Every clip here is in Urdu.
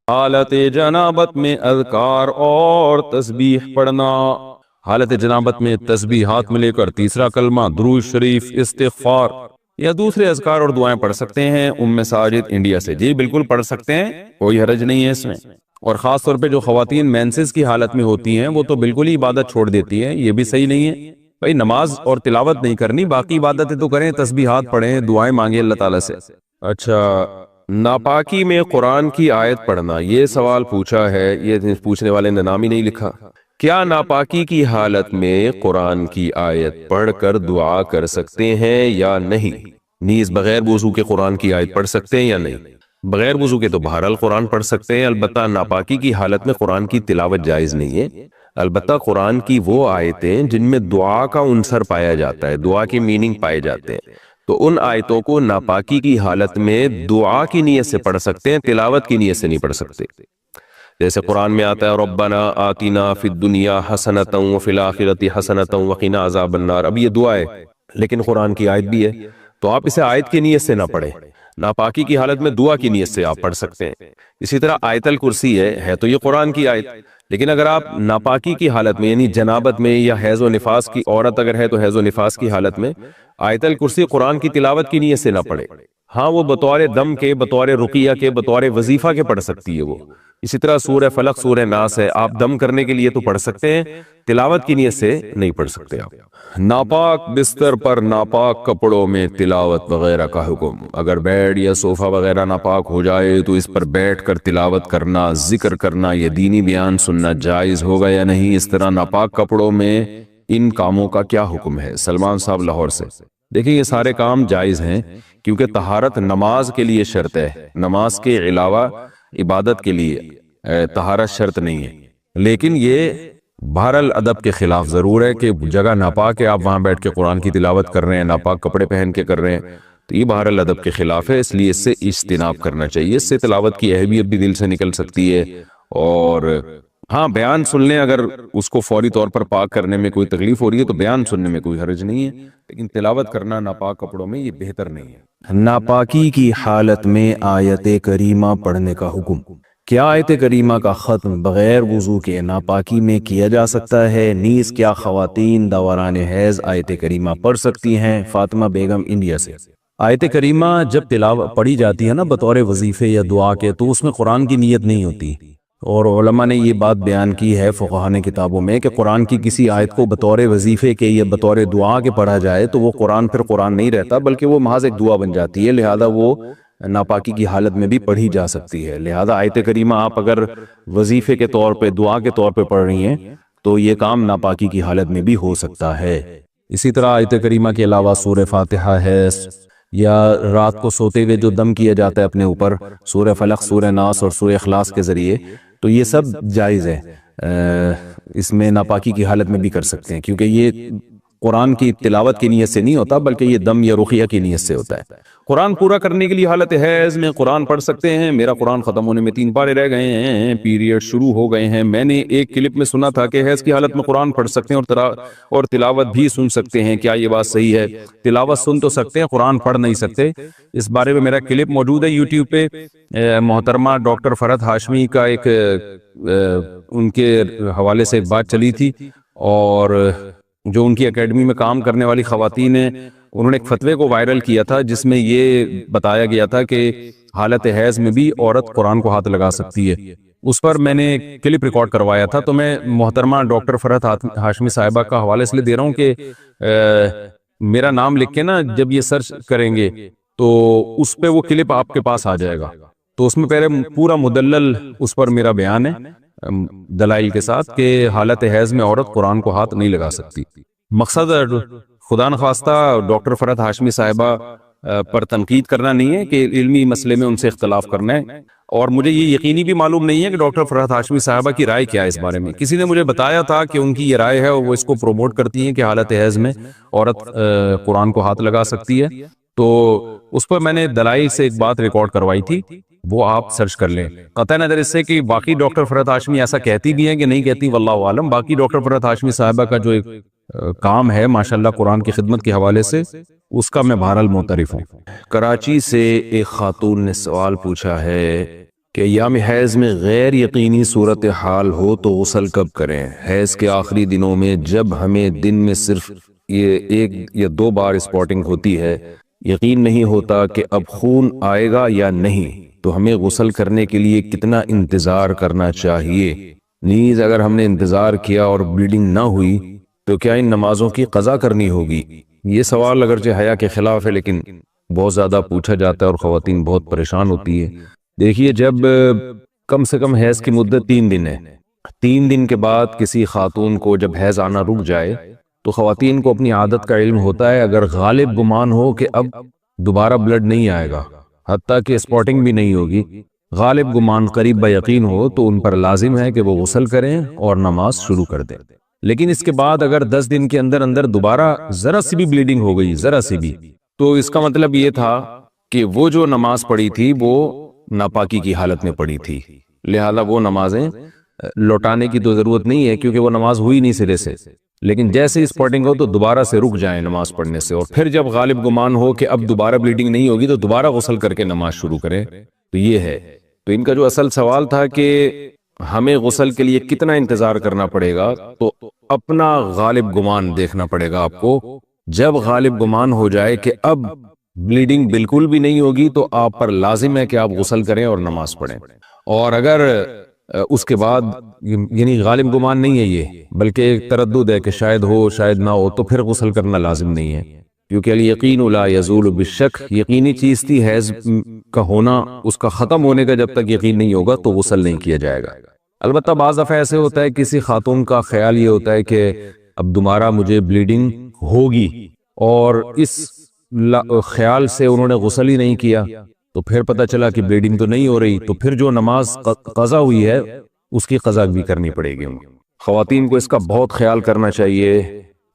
حالت جنابت میں اذکار اور تسبیح پڑھنا، حالت جنابت میں تسبیح ہاتھ میں لے کر تیسرا کلمہ درود شریف، استغفار یا دوسرے اذکار اور دعائیں پڑھ سکتے ہیں۔ ام ساجد انڈیا سے، جی بالکل پڑھ سکتے ہیں، کوئی حرج نہیں ہے اس میں۔ اور خاص طور پہ جو خواتین مینسز کی حالت میں ہوتی ہیں وہ تو بالکل ہی عبادت چھوڑ دیتی ہیں، یہ بھی صحیح نہیں ہے۔ بھائی نماز اور تلاوت نہیں کرنی، باقی عبادتیں تو کریں، تسبیحات پڑھیں، دعائیں مانگیں اللہ تعالیٰ سے۔ اچھا، ناپاکی میں قرآن کی آیت پڑھنا، یہ سوال پوچھا ہے، یہ پوچھنے والے نے نام ہی نہیں لکھا۔ کیا ناپاکی کی حالت میں قرآن کی آیت پڑھ کر دعا کر سکتے ہیں یا نہیں؟ نیز بغیر وضو کے قرآن کی آیت پڑھ سکتے ہیں یا نہیں؟ بغیر وضو کے تو بہرحال قرآن پڑھ سکتے ہیں، البتہ ناپاکی کی حالت میں قرآن کی تلاوت جائز نہیں ہے۔ البتہ قرآن کی وہ آیتیں جن میں دعا کا عنصر پایا جاتا ہے، دعا کے میننگ پائے جاتے ہیں، تو ان آیتوں کو ناپاکی کی حالت میں دعا کی نیت سے پڑھ سکتے ہیں، تلاوت کی نیت سے نہیں پڑھ سکتے۔ جیسے قرآن میں آتا ہے ربنا آتنا فی الدنیا حسنۃ وفی الآخرۃ حسنۃ وقنا عذاب النار، اب یہ دعا ہے لیکن قرآن کی آیت بھی ہے، تو آپ اسے آیت کی نیت سے نہ پڑھیں، ناپاکی کی حالت میں دعا کی نیت سے آپ پڑھ سکتے ہیں۔ اسی طرح آیت الکرسی ہے تو یہ قرآن کی آیت، لیکن اگر آپ ناپاکی کی حالت میں یعنی جنابت میں یا حیض و نفاس کی عورت اگر ہے تو حیض و نفاس کی حالت میں آیت الکرسی قرآن کی تلاوت کی نیت سے نہ پڑھے۔ ہاں وہ بطور دم کے، بطور رقیہ کے، بطور وظیفہ کے پڑھ سکتی ہے وہ۔ اسی طرح سورہ فلق، سورہ ناس ہے، آپ دم کرنے کے لیے تو پڑھ سکتے ہیں، تلاوت کی نیت سے نہیں پڑھ سکتے آپ۔ ناپاک بستر پر ناپاک کپڑوں میں تلاوت وغیرہ کا حکم، اگر بیڈ یا صوفہ وغیرہ ناپاک ہو جائے تو اس پر بیٹھ کر تلاوت کرنا، ذکر کرنا یا دینی بیان سننا جائز ہوگا یا نہیں؟ اس طرح ناپاک کپڑوں میں ان کاموں کا کیا حکم ہے؟ سلمان صاحب لاہور سے۔ دیکھیں یہ سارے کام جائز ہیں کیونکہ طہارت نماز کے لیے شرط ہے، نماز کے علاوہ عبادت کے لیے طہارت شرط نہیں ہے، لیکن یہ بہرحال ادب کے خلاف ضرور ہے کہ جگہ ناپاک ہے، آپ وہاں بیٹھ کے قرآن کی تلاوت کر رہے ہیں، ناپاک کپڑے پہن کے کر رہے ہیں، تو یہ بہرحال ادب کے خلاف ہے، اس لیے اس سے اجتناب کرنا چاہیے۔ اس سے تلاوت کی اہمیت بھی دل سے نکل سکتی ہے، اور ہاں بیان سن لیں، اگر اس کو فوری طور پر پاک کرنے میں کوئی تکلیف ہو رہی ہے تو بیان سننے میں کوئی حرج نہیں ہے، لیکن تلاوت کرنا ناپاک کپڑوں میں یہ بہتر نہیں ہے۔ ناپاکی کی حالت میں آیت کریمہ پڑھنے کا حکم، کیا آیت کریمہ کا ختم بغیر وضو کے ناپاکی میں کیا جا سکتا ہے؟ نیز کیا خواتین دوران حیض آیت کریمہ پڑھ سکتی ہیں؟ فاطمہ بیگم انڈیا سے۔ آیت کریمہ جب تلاوت پڑھی جاتی ہے نا بطور وظیفے یا دعا کے، تو اس میں قرآن کی نیت نہیں ہوتی، اور علماء نے یہ بات بیان کی ہے فقہا نے کتابوں میں کہ قرآن کی کسی آیت کو بطور وظیفے کے یا بطور دعا کے پڑھا جائے تو وہ قرآن پھر قرآن نہیں رہتا، بلکہ وہ محض ایک دعا بن جاتی ہے، لہذا وہ ناپاکی کی حالت میں بھی پڑھی جا سکتی ہے۔ لہذا آیت کریمہ آپ اگر وظیفے کے طور پہ، دعا کے طور پہ پڑھ رہی ہیں تو یہ کام ناپاکی کی حالت میں بھی ہو سکتا ہے۔ اسی طرح آیت کریمہ کے علاوہ سورہ فاتحہ ہے، یا رات کو سوتے ہوئے جو دم کیا جاتا ہے اپنے اوپر، سورہ فلق، سورہ ناس اور سورہ اخلاص کے ذریعے، تو یہ سب جائز ہے، اس میں ناپاکی کی حالت میں بھی کر سکتے ہیں، کیونکہ یہ قرآن کی تلاوت کی نیت سے نہیں ہوتا بلکہ یہ دم یا رقیہ کی نیت سے ہوتا ہے۔ قرآن پورا کرنے کے لیے حالت حیض میں قرآن پڑھ سکتے ہیں۔ میرا قرآن ختم ہونے میں 3 پارے رہ گئے ہیں، پیریڈ شروع ہو گئے ہیں۔ میں نے ایک کلپ میں سنا تھا کہ حیض کی حالت میں قرآن پڑھ سکتے ہیں اور تلاوت بھی سن سکتے ہیں، کیا یہ بات صحیح ہے؟ تلاوت سن تو سکتے ہیں، قرآن پڑھ نہیں سکتے۔ اس بارے میں میرا کلپ موجود ہے یوٹیوب پہ، محترمہ ڈاکٹر فرحت ہاشمی کا ایک ان کے حوالے سے ایک بات چلی تھی، اور جو ان کی اکیڈمی میں کام کرنے والی خواتین ہیں انہوں نے ایک فتوے کو وائرل کیا تھا جس میں یہ بتایا گیا تھا کہ حالت حیض میں بھی عورت قرآن کو ہاتھ لگا سکتی ہے۔ اس پر میں نے کلپ ریکارڈ کروایا تھا، تو میں محترمہ ڈاکٹر فرحت ہاشمی صاحبہ کا حوالے اس لیے دے رہا ہوں کہ میرا نام لکھ کے نا جب یہ سرچ کریں گے تو اس پہ وہ کلپ آپ کے پاس آ جائے گا، تو اس میں پہلے پورا مدلل اس پر میرا بیان ہے دلائل کے ساتھ کہ حالت حیض میں عورت قرآن کو ہاتھ نہیں لگا سکتی۔ مقصد خدا نخواستہ ڈاکٹر فرحت ہاشمی صاحبہ پر تنقید کرنا نہیں ہے کہ علمی مسئلے میں ان سے اختلاف کرنا ہے، اور مجھے یہ یقینی بھی معلوم نہیں ہے کہ ڈاکٹر فرحت ہاشمی صاحبہ کی رائے کیا ہے اس بارے میں۔ کسی نے مجھے بتایا تھا کہ ان کی یہ رائے ہے اور وہ اس کو پروموٹ کرتی ہیں کہ حالت حیض میں عورت قرآن کو ہاتھ لگا سکتی ہے، تو اس پر میں نے دلائل سے ایک بات ریکارڈ کروائی تھی، وہ آپ سرچ کر لیں۔ قطع نظر اس سے کہ باقی ڈاکٹر فرحت ہاشمی ایسا کہتی بھی ہیں کہ نہیں کہتی، واللہ عالم، باقی ڈاکٹر فرحت ہاشمی صاحبہ کا جو ایک کام ہے ماشاءاللہ قرآن کی خدمت کے حوالے سے، اس کا میں بہرحال معترف ہوں۔ کراچی سے ایک خاتون نے سوال پوچھا ہے کہ ایام حیض میں غیر یقینی صورتحال ہو تو غسل کب کریں؟ حیض کے آخری دنوں میں جب ہمیں دن میں صرف یہ 1 یا 2 بار اسپاٹنگ ہوتی ہے، یقین نہیں ہوتا کہ اب خون آئے گا یا نہیں، تو ہمیں غسل کرنے کے لیے کتنا انتظار کرنا چاہیے؟ نیز اگر ہم نے انتظار کیا اور بلیڈنگ نہ ہوئی تو کیا ان نمازوں کی قضا کرنی ہوگی؟ یہ سوال اگرچہ حیا کے خلاف ہے لیکن بہت زیادہ پوچھا جاتا ہے اور خواتین بہت پریشان ہوتی ہے۔ دیکھیے، جب کم سے کم حیض کی مدت 3 دن ہے، 3 دن کے بعد کسی خاتون کو جب حیض آنا رک جائے تو خواتین کو اپنی عادت کا علم ہوتا ہے، اگر غالب گمان ہو کہ اب دوبارہ بلڈ نہیں آئے گا، حتیٰ کہ اسپاٹنگ بھی نہیں ہوگی، غالب گمان قریب بیقین ہو، تو ان پر لازم ہے کہ وہ غسل کریں اور نماز شروع کر دیں۔ لیکن اس کے بعد اگر 10 دن کے اندر اندر دوبارہ ذرا سی بھی بلیڈنگ ہو گئی، ذرا سی بھی، تو اس کا مطلب یہ تھا کہ وہ جو نماز پڑھی تھی وہ ناپاکی کی حالت میں پڑھی تھی، لہذا وہ نمازیں لوٹانے کی تو ضرورت نہیں ہے کیونکہ وہ نماز ہوئی نہیں سرے سے، لیکن جیسے اسپاٹنگ ہو تو دوبارہ سے رک جائیں نماز پڑھنے سے، اور پھر جب غالب گمان ہو کہ اب دوبارہ بلیڈنگ نہیں ہوگی تو دوبارہ غسل کر کے نماز شروع کریں۔ تو یہ ہے، تو ان کا جو اصل سوال تھا کہ ہمیں غسل کے لیے کتنا انتظار کرنا پڑے گا، تو اپنا غالب گمان دیکھنا پڑے گا آپ کو۔ جب غالب گمان ہو جائے کہ اب بلیڈنگ بالکل بھی نہیں ہوگی تو آپ پر لازم ہے کہ آپ غسل کریں اور نماز پڑھیں، اور اگر اس کے بعد یعنی غالب گمان نہیں ہے یہ، بلکہ ایک تردد ہے کہ شاید ہو شاید نہ ہو، تو پھر غسل کرنا لازم نہیں ہے، کیونکہ الیقین لا یزول بالشک، یقینی چیز تھی حیض کا ہونا، اس کا ختم ہونے کا جب تک یقین نہیں ہوگا تو غسل نہیں کیا جائے گا۔ البتہ بعض دفعہ ایسے ہوتا ہے کسی خاتون کا خیال یہ ہوتا ہے کہ اب دوبارہ مجھے بلیڈنگ ہوگی، اور اس خیال سے انہوں نے غسل ہی نہیں کیا، تو پھر پتہ چلا کہ بلیڈنگ تو نہیں ہو رہی، تو پھر جو نماز قضا ہوئی ہے اس کی قضا بھی کرنی پڑے گی۔ خواتین کو اس کا بہت خیال کرنا چاہیے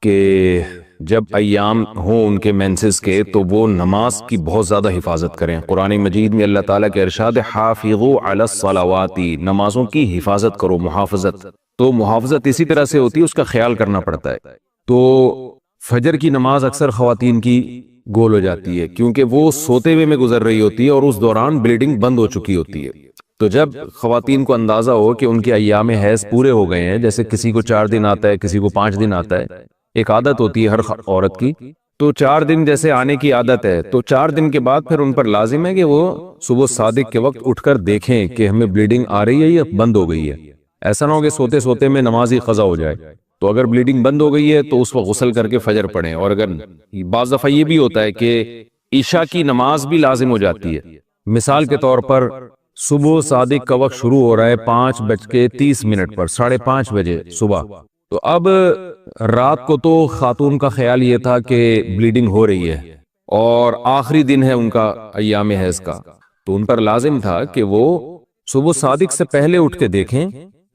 کہ جب ایام ہوں ان کے مینسز کے تو وہ نماز کی بہت زیادہ حفاظت کریں۔ قرآن مجید میں اللہ تعالیٰ کے ارشاد حافظوا علی الصلوات، نمازوں کی حفاظت کرو، محافظت، تو محافظت اسی طرح سے ہوتی ہے، اس کا خیال کرنا پڑتا ہے۔ تو فجر کی نماز اکثر خواتین کی گول ہو جاتی ہے کیونکہ وہ سوتے ہوئے میں گزر رہی ہوتی ہے اور اس دوران بلیڈنگ بند ہو چکی ہوتی ہے، تو جب خواتین کو اندازہ ہو کہ ان کے ایام حیض پورے ہو گئے ہیں، جیسے کسی کو 4 دن آتا ہے، کسی کو 5 دن آتا ہے، ایک عادت ہوتی ہے ہر عورت کی، تو 4 دن جیسے آنے کی عادت ہے، تو 4 دن کے بعد پھر ان پر لازم ہے کہ وہ صبح صادق کے وقت اٹھ کر دیکھیں کہ ہمیں بلیڈنگ آ رہی ہے یا بند ہو گئی ہے۔ ایسا نہ ہو کہ سوتے سوتے میں نماز ہی قضا ہو جائے، تو اگر بلیڈنگ بند ہو گئی ہے تو اس وقت غسل کر کے فجر پڑھیں۔ اور اگر بعض دفعہ یہ بھی ہوتا ہے کہ عشاء کی نماز بھی لازم ہو جاتی ہے، مثال کے طور پر صبح صادق کا وقت شروع ہو رہا ہے 5:30 پر، 5:30 بجے صبح، تو اب رات کو تو خاتون کا خیال یہ تھا کہ بلیڈنگ ہو رہی ہے اور آخری دن ہے ان کا ایام حیض کا، تو ان پر لازم تھا کہ وہ صبح صادق سے پہلے اٹھ کے دیکھیں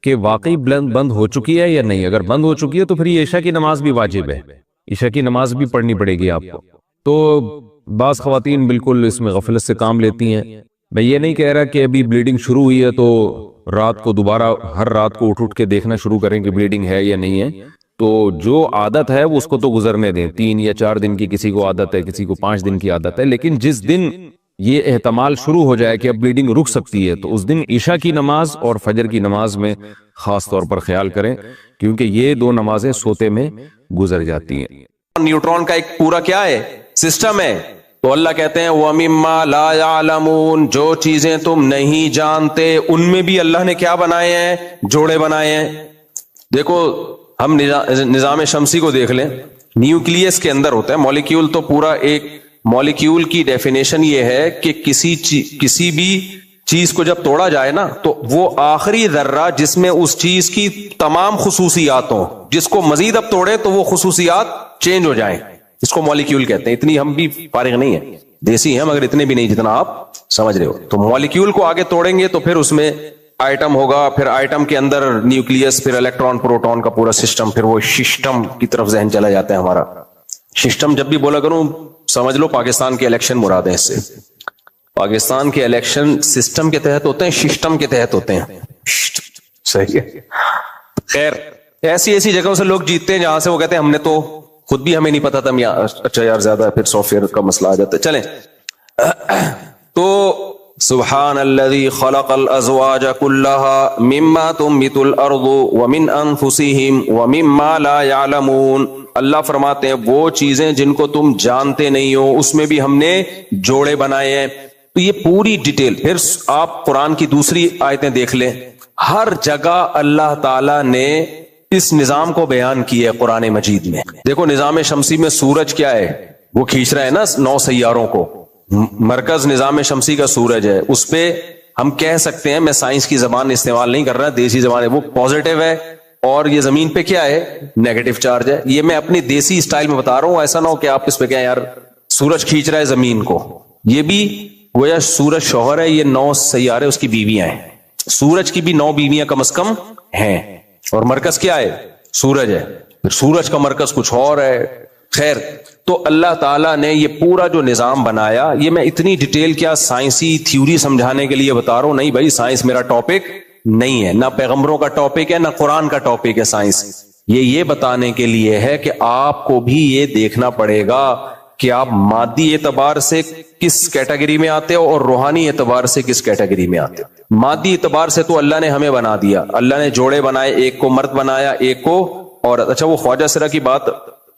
کہ واقعی بند ہو چکی ہے یا نہیں۔ اگر بند ہو چکی ہے تو پھر یہ عشاء کی نماز بھی واجب ہے، عشاء کی نماز بھی پڑھنی پڑے گی آپ کو۔ تو بعض خواتین بالکل اس میں غفلت سے کام لیتی ہیں۔ میں یہ نہیں کہہ رہا کہ ابھی بلیڈنگ شروع ہوئی ہے تو رات کو دوبارہ ہر رات کو اٹھ کے دیکھنا شروع کریں کہ بلیڈنگ ہے یا نہیں ہے، تو جو عادت ہے اس کو تو گزرنے دیں، 3 یا 4 دن کی کسی کو عادت ہے، کسی کو 5 دن کی عادت ہے، لیکن جس دن یہ احتمال شروع ہو جائے کہ اب بلیڈنگ رک سکتی ہے تو اس دن عشاء کی نماز اور فجر کی نماز میں خاص طور پر خیال کریں، کیونکہ یہ 2 نمازیں سوتے میں گزر جاتی ہیں۔ نیوٹرون کا ایک پورا کیا ہے سسٹم ہے، تو اللہ کہتے ہیں وَمِمَّا لَا يَعْلَمُونَ، جو چیزیں تم نہیں جانتے ان میں بھی اللہ نے کیا بنائے ہیں، جوڑے بنائے ہیں۔ دیکھو ہم نظام شمسی کو دیکھ لیں، نیوکلیس کے اندر ہوتا ہے مالیکیول، تو پورا ایک مالیکیول کی ڈیفینیشن یہ ہے کہ کسی بھی چیز کو جب توڑا جائے نا تو وہ آخری ذرہ جس میں اس چیز کی تمام خصوصیات ہوں، جس کو مزید اب توڑے تو وہ خصوصیات چینج ہو جائیں، اس کو مالیکیول کہتے ہیں۔ اتنی ہم بھی فارغ نہیں ہیں، دیسی ہیں مگر اتنے بھی نہیں جتنا آپ سمجھ رہے ہو۔ تو مالیکیول کو آگے توڑیں گے تو پھر اس میں آئٹم ہوگا، پھر آئٹم کے اندر نیوکلیس، پھر الیکٹران پروٹون کا پورا سسٹم، پھر وہ سسٹم کی طرف ذہن چلا جاتا ہے ہمارا۔ سسٹم جب بھی بولا کروں سمجھ لو پاکستان کے الیکشن مراد ہے، اس سے پاکستان کے الیکشن سسٹم کے تحت ہوتے ہیں، سسٹم کے تحت ہوتے ہیں، صحیح ہے۔ خیر ایسی جگہوں سے لوگ جیتتے ہیں جہاں سے وہ کہتے ہیں ہم نے تو خود بھی ہمیں نہیں پتا تھا، اچھا یار زیادہ پھر سافٹ ویئر کا مسئلہ آ جاتا ہے۔ چلیں، تو سبحان الذی خلق الازواج كلها مما تنبت الارض ومن انفسهم ومما لا يعلمون. اللہ فرماتے ہیں وہ چیزیں جن کو تم جانتے نہیں ہو اس میں بھی ہم نے جوڑے بنائے ہیں. تو یہ پوری ڈیٹیل پھر آپ قرآن کی دوسری آیتیں دیکھ لیں, ہر جگہ اللہ تعالی نے اس نظام کو بیان کیا ہے قرآن مجید میں. دیکھو نظام شمسی میں سورج کیا ہے, وہ کھینچ رہا ہے نا 9 سیاروں کو. مرکز نظام شمسی کا سورج ہے, اس پہ ہم کہہ سکتے ہیں, میں سائنس کی زبان استعمال نہیں کر رہا, دیسی زبان ہے, وہ پازیٹیو ہے اور یہ زمین پہ کیا ہے نیگیٹو چارج ہے. یہ میں اپنی دیسی سٹائل میں بتا رہا ہوں, ایسا نہ ہو کہ آپ اس پہ کہیں یار سورج کھینچ رہا ہے زمین کو. یہ بھی گویا سورج شوہر ہے, یہ 9 سیارے اس کی بیویاں ہیں. سورج کی بھی 9 بیویاں کم از کم ہیں, اور مرکز کیا ہے سورج ہے. پھر سورج کا مرکز کچھ اور ہے. خیر, تو اللہ تعالیٰ نے یہ پورا جو نظام بنایا, یہ میں اتنی ڈیٹیل کیا سائنسی تھیوری سمجھانے کے لیے بتا رہا ہوں, نہیں بھائی سائنس میرا ٹاپک نہیں ہے, نہ پیغمبروں کا ٹاپک ہے, نہ قرآن کا ٹاپک ہے سائنس. یہ بتانے کے لیے ہے کہ آپ کو بھی یہ دیکھنا پڑے گا کہ آپ مادی اعتبار سے کس کیٹیگری میں آتے ہو اور روحانی اعتبار سے کس کیٹیگری میں آتے ہو. مادی اعتبار سے تو اللہ نے ہمیں بنا دیا, اللہ نے جوڑے بنائے, ایک کو مرد بنایا ایک کو عورت. اچھا وہ خواجہ سرا کی بات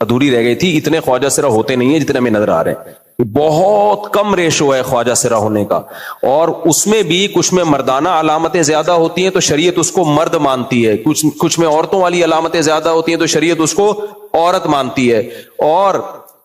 ادھوری رہ گئی تھی, اتنے خواجہ سرا ہوتے نہیں ہیں جتنے ہمیں نظر آ رہے ہیں, بہت کم ریشو ہے خواجہ سرا ہونے کا, اور اس میں بھی کچھ میں مردانہ علامتیں زیادہ ہوتی ہیں تو شریعت اس کو مرد مانتی ہے, کچھ میں عورتوں والی علامتیں زیادہ ہوتی ہیں تو شریعت اس کو عورت مانتی ہے. اور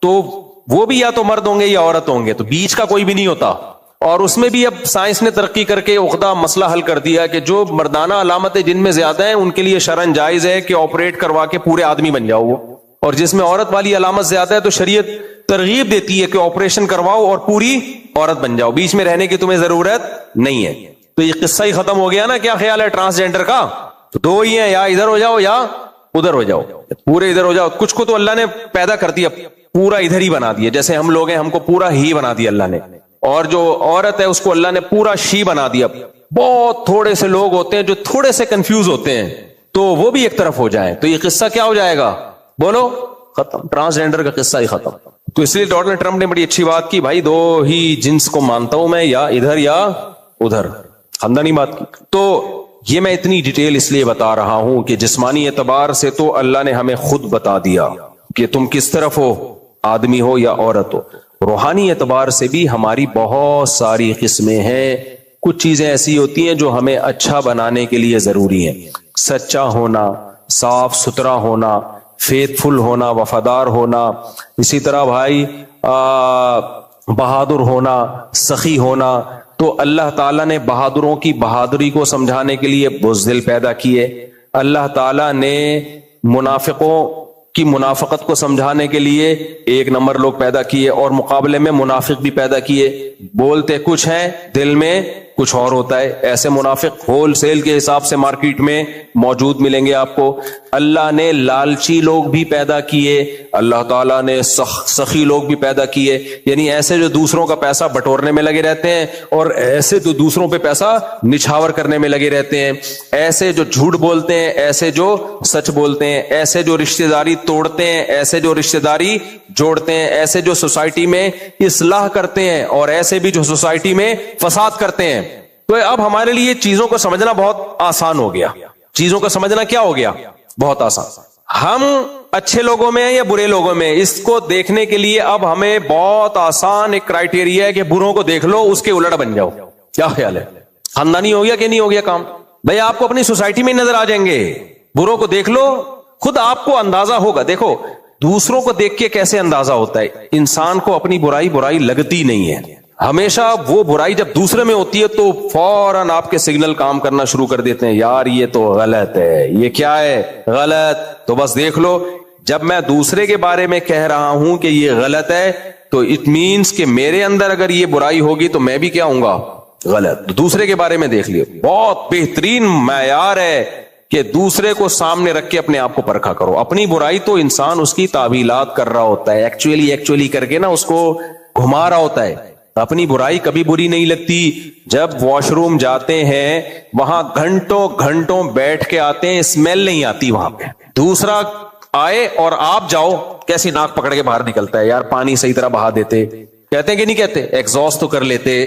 تو وہ بھی یا تو مرد ہوں گے یا عورت ہوں گے, تو بیچ کا کوئی بھی نہیں ہوتا. اور اس میں بھی اب سائنس نے ترقی کر کے عقدہ مسئلہ حل کر دیا کہ جو مردانہ علامتیں جن میں زیادہ ہیں ان کے لیے شرعاً جائز ہے کہ آپریٹ کروا کے پورے آدمی بن جاؤ وہ, اور جس میں عورت والی علامت زیادہ ہے تو شریعت ترغیب دیتی ہے کہ آپریشن کرواؤ اور پوری عورت بن جاؤ, بیچ میں رہنے کی تمہیں ضرورت نہیں ہے. تو یہ قصہ ہی ختم ہو گیا نا. کیا خیال ہے ٹرانسجینڈر کا؟ تو 2 ہی ہیں, یا ادھر ہو جاؤ یا ادھر ہو جاؤ, پورے ادھر ہو جاؤ. کچھ کو تو اللہ نے پیدا کر دیا پورا ادھر ہی بنا دیا, جیسے ہم لوگ ہیں ہم کو پورا ہی بنا دیا اللہ نے, اور جو عورت ہے اس کو اللہ نے پورا شی بنا دیا. بہت تھوڑے سے لوگ ہوتے ہیں جو تھوڑے سے کنفیوز ہوتے ہیں, تو وہ بھی ایک طرف ہو جائیں تو یہ قصہ کیا ہو جائے گا, بولو ختم, ٹرانسجینڈر کا قصہ ہی ختم. تو اس لیے ڈونلڈ ٹرمپ نے بڑی اچھی بات کی, بھائی 2 ہی جنس کو مانتا ہوں میں, یا ادھر یا ادھر, خاندانی بات کی. تو یہ میں اتنی ڈیٹیل اس لیے بتا رہا ہوں کہ جسمانی اعتبار سے تو اللہ نے ہمیں خود بتا دیا کہ تم کس طرف ہو, آدمی ہو یا عورت ہو. روحانی اعتبار سے بھی ہماری بہت ساری قسمیں ہیں. کچھ چیزیں ایسی ہوتی ہیں جو ہمیں اچھا بنانے کے لیے ضروری ہیں, سچا ہونا, صاف ستھرا ہونا, فیتھ فل ہونا, وفادار ہونا. اسی طرح بھائی بہادر ہونا, سخی ہونا. تو اللہ تعالیٰ نے بہادروں کی بہادری کو سمجھانے کے لیے بزدل پیدا کیے. اللہ تعالیٰ نے منافقوں کی منافقت کو سمجھانے کے لیے 1 نمبر لوگ پیدا کیے, اور مقابلے میں منافق بھی پیدا کیے. بولتے کچھ ہیں دل میں کچھ اور ہوتا ہے. ایسے منافق ہول سیل کے حساب سے مارکیٹ میں موجود ملیں گے آپ کو. اللہ نے لالچی لوگ بھی پیدا کیے, اللہ تعالیٰ نے سخی لوگ بھی پیدا کیے, یعنی ایسے جو دوسروں کا پیسہ بٹورنے میں لگے رہتے ہیں, اور ایسے جو دوسروں پہ پیسہ نچھاور کرنے میں لگے رہتے ہیں, ایسے جو جھوٹ بولتے ہیں, ایسے جو سچ بولتے ہیں, ایسے جو رشتہ داری توڑتے ہیں, ایسے جو رشتہ داری جوڑتے ہیں, ایسے جو سوسائٹی میں اصلاح کرتے ہیں, اور ایسے بھی جو سوسائٹی میں فساد کرتے ہیں. تو اب ہمارے لیے چیزوں کو سمجھنا بہت آسان ہو گیا. چیزوں کو سمجھنا کیا ہو گیا, بہت آسان. ہم اچھے لوگوں میں یا برے لوگوں میں, اس کو دیکھنے کے لیے اب ہمیں بہت آسان ایک کرائٹیریا ہے کہ بروں کو دیکھ لو اس کے الٹ بن جاؤ. کیا خیال ہے, خاندانی ہو گیا کہ نہیں ہو گیا کام؟ بھائی آپ کو اپنی سوسائٹی میں نظر آ جائیں گے, بروں کو دیکھ لو, خود آپ کو اندازہ ہوگا. دیکھو دوسروں کو دیکھ کے کیسے اندازہ ہوتا ہے, انسان کو اپنی برائی لگتی نہیں ہے. ہمیشہ وہ برائی جب دوسرے میں ہوتی ہے تو فوراً آپ کے سگنل کام کرنا شروع کر دیتے ہیں, یار یہ تو غلط ہے, یہ کیا ہے غلط. تو بس دیکھ لو, جب میں دوسرے کے بارے میں کہہ رہا ہوں کہ یہ غلط ہے تو اٹ مینس کہ میرے اندر اگر یہ برائی ہوگی تو میں بھی کیا ہوں گا, غلط. دوسرے کے بارے میں دیکھ لیو, بہت بہترین معیار ہے کہ دوسرے کو سامنے رکھ کے اپنے آپ کو پرکھا کرو. اپنی برائی تو انسان اس کی تعویلات کر رہا ہوتا ہے, ایکچولی کر کے نا اس کو گھما رہا ہوتا ہے. اپنی برائی کبھی بری نہیں لگتی. جب واش روم جاتے ہیں وہاں گھنٹوں بیٹھ کے آتے ہیں, اسمیل نہیں آتی وہاں پہ. دوسرا آئے اور آپ جاؤ, کیسی ناک پکڑ کے باہر نکلتا ہے, یار پانی صحیح طرح بہا دیتے, کہتے ہیں کہ نہیں کہتے, ایگزاسٹ تو کر لیتے,